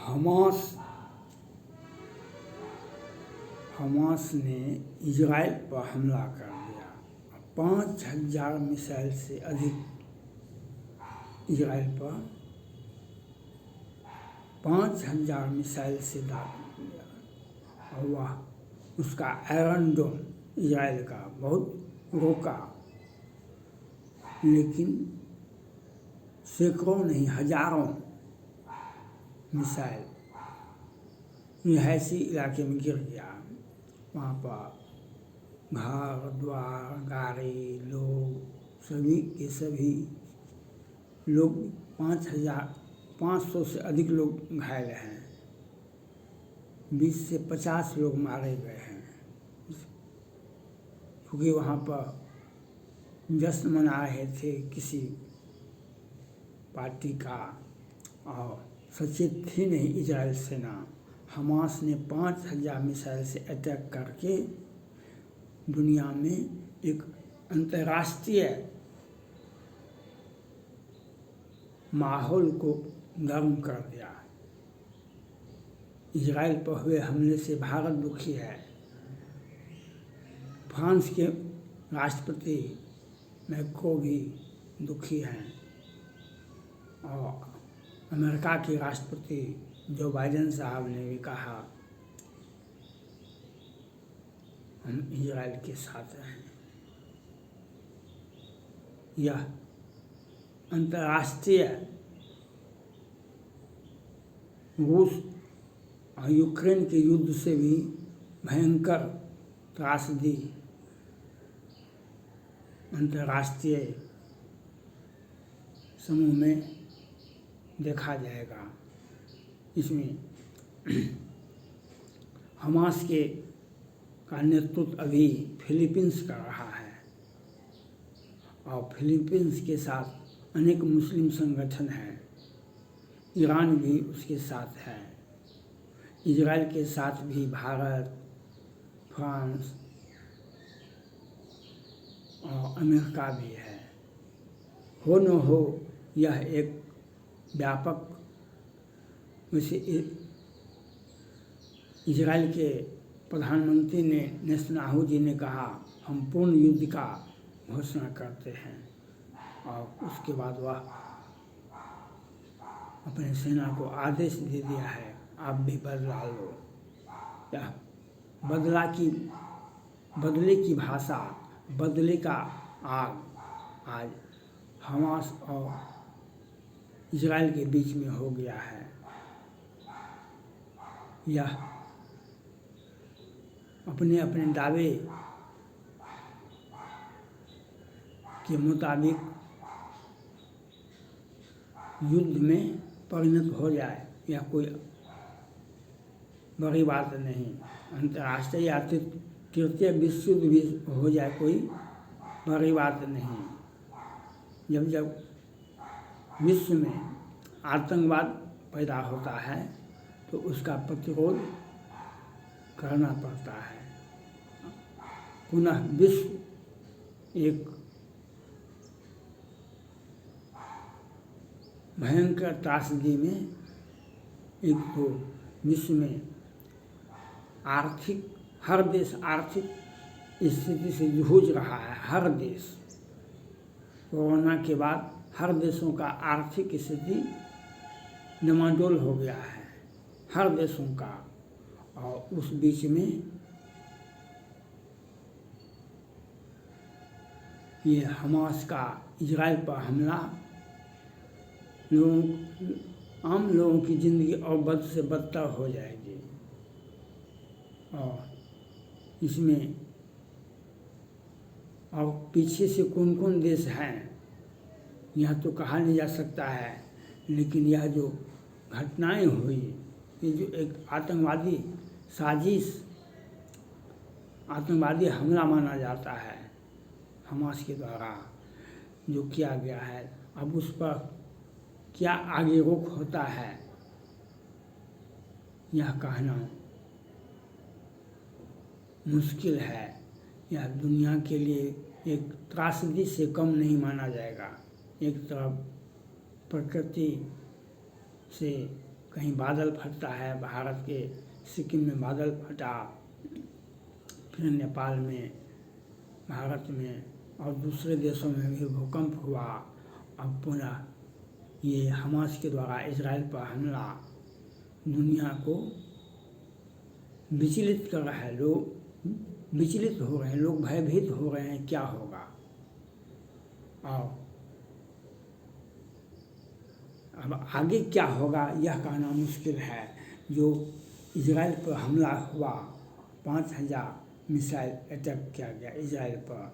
Hamas Hamas ने Israel पर हमला कर दिया। 5,000 मिसाइल से अधिक इजराइल पर 5,000 मिसाइल से दाग दिया और वह उसका आयरन डोम इजराइल का बहुत रोका, लेकिन सैकड़ों नहीं हजारों मिसाइल रिहायशी इलाके में गिर गया। वहाँ पर घर द्वार गाड़ी लोग सभी के सभी लोग 5,500 से अधिक लोग घायल हैं, 20 से 50 लोग मारे गए हैं। क्योंकि वहाँ पर जश्न मना रहे थे किसी पार्टी का और सचेत थी नहीं इजराइल सेना। हमास ने 5,000 मिसाइल से अटैक करके दुनिया में एक अंतर्राष्ट्रीय माहौल को गर्म कर दिया। इजराइल पर हुए हमले से भारत दुखी है। फ्रांस के राष्ट्रपति मैक्रों भी दुखी हैं और अमेरिका के राष्ट्रपति जो बाइडेन साहब ने भी कहा हम इजराइल के साथ हैं। यह अंतर्राष्ट्रीय रूस और यूक्रेन के युद्ध से भी भयंकर त्रासदी अंतर्राष्ट्रीय समूह में देखा जाएगा। इसमें हमास का नेतृत्व अभी फिलीपींस कर रहा है और फिलीपींस के साथ अनेक मुस्लिम संगठन हैं। ईरान भी उसके साथ है। इजराइल के साथ भी भारत, फ्रांस और अमेरिका भी है। हो न हो यह एक व्यापक वैसे इजराइल के प्रधानमंत्री ने नेतन्याहू जी ने कहा हम पूर्ण युद्ध का घोषणा करते हैं और उसके बाद वह अपने सेना को आदेश दे दिया है आप भी बदला लो। यह बदले की भाषा, बदले का आग आज हमास और इजराइल के बीच में हो गया है। यह अपने अपने दावे के मुताबिक युद्ध में परिणत हो जाए यह कोई बड़ी बात नहीं। अंतर्राष्ट्रीय या तृतीय विश्व युद्ध भी हो जाए कोई बड़ी बात नहीं। जब विश्व में आतंकवाद पैदा होता है तो उसका प्रतिरोध करना पड़ता है। पुनः विश्व एक भयंकर त्रासदी में, एक तो विश्व में हर देश आर्थिक स्थिति से जूझ रहा है। हर देश कोरोना के बाद हर देशों का आर्थिक स्थिति डमाडोल हो गया है, हर देशों का। और उस बीच में ये हमास का इजराइल पर हमला आम लोगों की ज़िंदगी और बद से बदतर हो जाएगी। और इसमें और पीछे से कौन कौन देश हैं यह तो कहा नहीं जा सकता है, लेकिन यह जो घटनाएं हुई, ये जो एक आतंकवादी साजिश, आतंकवादी हमला माना जाता है हमास के द्वारा जो किया गया है। अब उस पर क्या आगे रुख होता है यह कहना मुश्किल है। यह दुनिया के लिए एक त्रासदी से कम नहीं माना जाएगा। एक तरफ प्रकृति से कहीं बादल फटता है, भारत के सिक्किम में बादल फटा, फिर नेपाल में, भारत में और दूसरे देशों में भी भूकंप हुआ। अब पुनः ये हमास के द्वारा इजराइल पर हमला दुनिया को विचलित कर रहा है। लोग विचलित हो रहे हैं, लोग भयभीत हो रहे हैं, क्या होगा। और अब आगे क्या होगा यह कहना मुश्किल है। जो इजराइल पर हमला हुआ, 5000 मिसाइल अटैक किया गया इजराइल पर।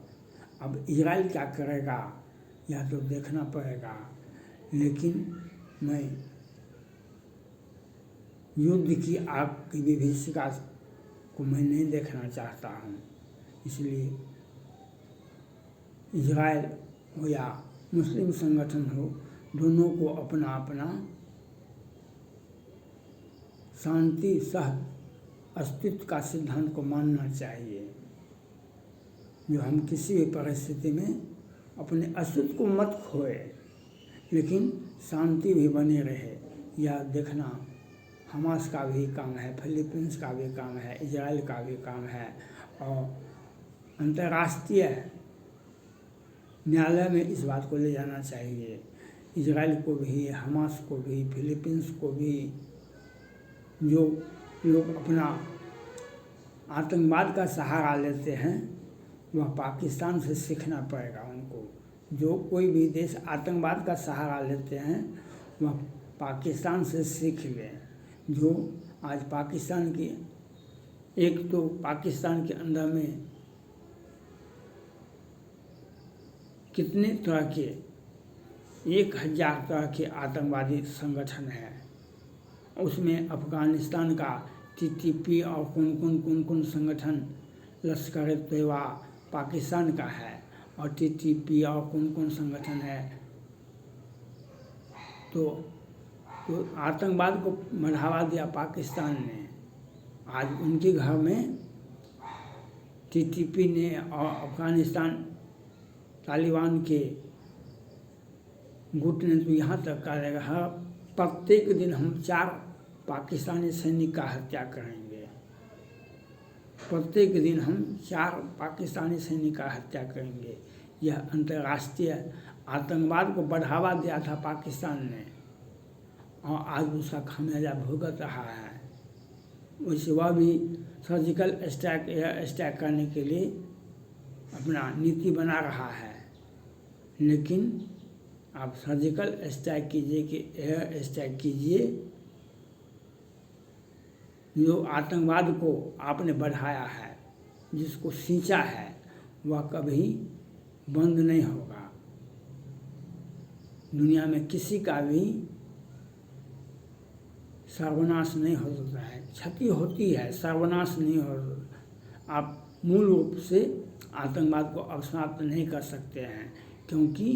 अब इजराइल क्या करेगा यह तो देखना पड़ेगा। लेकिन मैं युद्ध की आग की विभीषिका को मैं नहीं देखना चाहता हूँ। इसलिए इजराइल हो या मुस्लिम संगठन हो, दोनों को अपना अपना शांति सह अस्तित्व का सिद्धांत को मानना चाहिए। जो हम किसी भी परिस्थिति में अपने अस्तित्व को मत खोए, लेकिन शांति भी बनी रहे, यह देखना हमास का भी काम है, फिलीपींस का भी काम है, इजराइल का भी काम है। और अंतर्राष्ट्रीय न्यायालय में इस बात को ले जाना चाहिए। इजराइल को भी, हमास को भी, फिलीपींस को भी। जो लोग अपना आतंकवाद का सहारा लेते हैं वह पाकिस्तान से सीखना पड़ेगा उनको। जो कोई भी देश आतंकवाद का सहारा लेते हैं वह पाकिस्तान से सीख लें। जो आज पाकिस्तान की, एक तो पाकिस्तान के अंदर में कितने तरह के 1000 तरह के आतंकवादी संगठन हैं। उसमें अफ़गानिस्तान का टीटीपी और कौन कौन संगठन, लश्कर तैयबा पाकिस्तान का है, और टीटीपी और कौन संगठन है। तो आतंकवाद को बढ़ावा दिया पाकिस्तान ने। आज उनके घर में टीटीपी ने और अफ़गानिस्तान तालिबान के गुट ने तो यहाँ तक करेगा, हर प्रत्येक दिन हम 4 पाकिस्तानी सैनिक का हत्या करेंगे। प्रत्येक दिन हम 4 पाकिस्तानी सैनिक का हत्या करेंगे। यह अंतर्राष्ट्रीय आतंकवाद को बढ़ावा दिया था पाकिस्तान ने, और आज उसका खामियाजा भुगत रहा है। वैसे वह भी सर्जिकल स्ट्राइक, एयर स्ट्राइक करने के लिए अपना नीति बना रहा है। लेकिन आप सर्जिकल स्ट्राइक कीजिए कि एयर स्ट्राइक कीजिए, जो आतंकवाद को आपने बढ़ाया है, जिसको सींचा है, वह कभी बंद नहीं होगा। दुनिया में किसी का भी सर्वनाश नहीं हो सकता है। क्षति होती है, सर्वनाश नहीं हो। आप मूल रूप से आतंकवाद को अब समाप्त नहीं कर सकते हैं, क्योंकि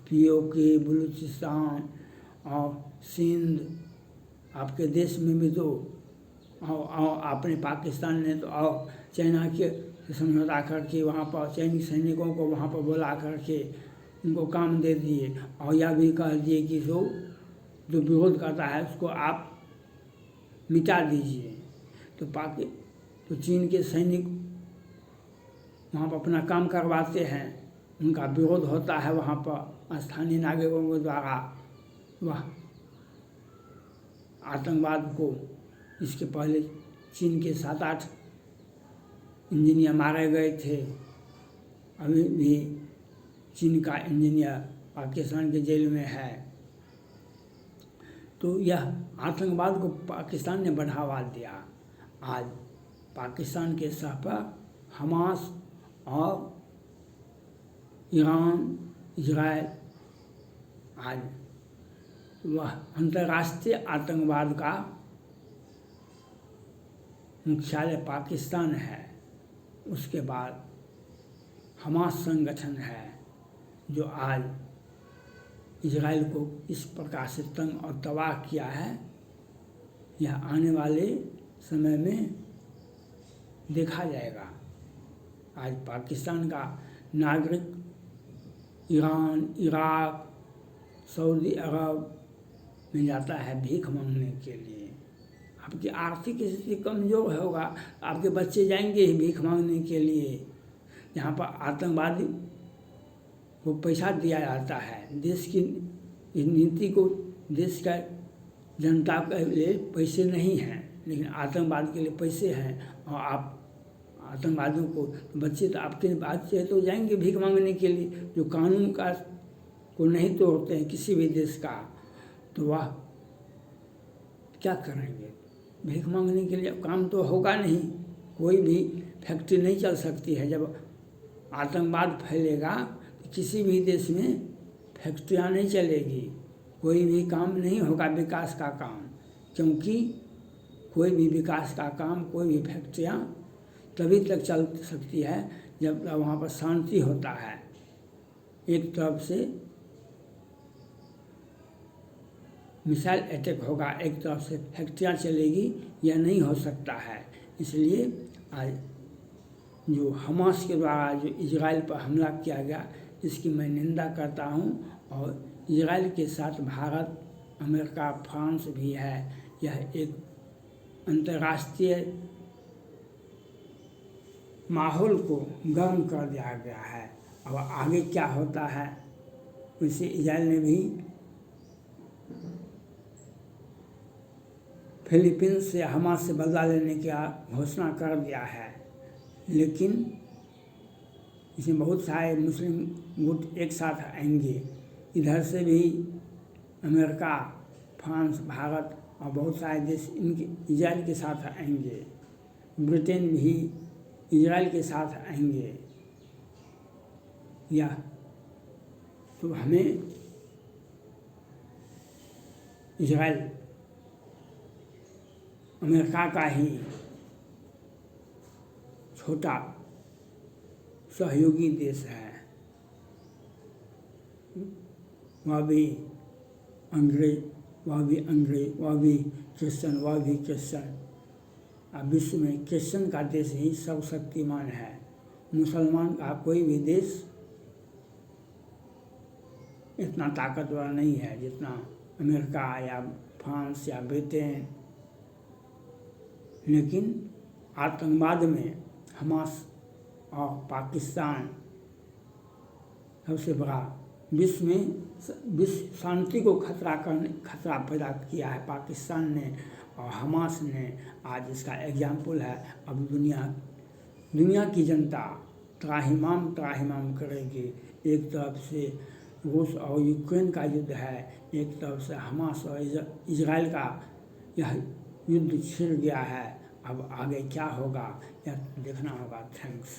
पीओके, बलूचिस्तान और सिंध आपके देश में भी तो, और आपने पाकिस्तान ने तो और चाइना के समझौता करके वहाँ पर चाइनीज सैनिकों को वहाँ पर बुला करके उनको काम दे दिए, और यह भी कह दिए कि जो विरोध करता है उसको आप मिटा दीजिए। तो चीन के सैनिक वहाँ पर अपना काम करवाते हैं, उनका विरोध होता है वहाँ पर स्थानीय नागरिकों के द्वारा। वह आतंकवाद को, इसके पहले चीन के 7-8 इंजीनियर मारे गए थे। अभी भी चीन का इंजीनियर पाकिस्तान के जेल में है। तो यह आतंकवाद को पाकिस्तान ने बढ़ावा दिया। आज पाकिस्तान के सह पर हमास और ईरान, इजराइल, आज वह अंतर्राष्ट्रीय आतंकवाद का मुख्यालय पाकिस्तान है। उसके बाद हमास संगठन है, जो आज इजराइल को इस प्रकार से तंग और तबाह किया है। यह आने वाले समय में देखा जाएगा। आज पाकिस्तान का नागरिक ईरान, इराक, सऊदी अरब, में जाता है भीख मांगने के लिए। आपकी आर्थिक स्थिति कमज़ोर होगा, आपके बच्चे जाएंगे ही भीख मांगने के लिए। यहाँ पर आतंकवादी को पैसा दिया जाता है, देश की नीति को, देश का जनता के लिए पैसे नहीं हैं, लेकिन आतंकवाद के लिए पैसे हैं। और आप आतंकवादियों को, बच्चे तो आपके बात से तो जाएंगे भीख मांगने के लिए। जो कानून का को नहीं तोड़ते हैं किसी भी देश का, तो वह क्या करेंगे? भीख मांगने के लिए काम तो होगा नहीं, कोई भी फैक्ट्री नहीं चल सकती है। जब आतंकवाद फैलेगा तो किसी भी देश में फैक्ट्रियाँ नहीं चलेगी, कोई भी काम नहीं होगा विकास का काम, क्योंकि कोई भी विकास का काम, कोई भी फैक्ट्रियाँ तभी तक चल सकती है जब वहाँ पर शांति होता है। एक तरफ से मिसाइल अटैक होगा, एक तरफ से फैक्ट्रियाँ चलेगी, यह नहीं हो सकता है। इसलिए आज जो हमास के द्वारा जो इजराइल पर हमला किया गया, इसकी मैं निंदा करता हूँ। और इजराइल के साथ भारत, अमेरिका, फ्रांस भी है। यह एक अंतर्राष्ट्रीय माहौल को गर्म कर दिया गया है। अब आगे क्या होता है, उसे इजराइल ने भी फिलीपींस से, हमास से बदला लेने की घोषणा कर दिया है। लेकिन इसमें बहुत सारे मुस्लिम गुट एक साथ आएंगे, इधर से भी अमेरिका, फ्रांस, भारत और बहुत सारे देश इनके इजराइल के साथ आएंगे। ब्रिटेन भी इजराइल के साथ आएंगे। या तो हमें इजराइल अमेरिका का ही छोटा सहयोगी देश है, वह भी अंग्रेज, वह भी क्रिश्चियन। अब विश्व में क्रिश्चियन का देश ही सर्वशक्तिमान है। मुसलमान का कोई भी देश इतना ताकतवर नहीं है जितना अमेरिका या फ्रांस या ब्रिटेन। लेकिन आतंकवाद में हमास और पाकिस्तान सबसे बड़ा, विश्व शांति को खतरा पैदा किया है पाकिस्तान ने और हमास ने। आज इसका एग्जाम्पल है। अब दुनिया की जनता त्राहिमाम करेगी। एक तरफ से रूस और यूक्रेन का युद्ध है, एक तरफ से हमास और इजराइल का यह युद्ध छिड़ गया है। अब आगे क्या होगा यह देखना होगा। थैंक्स।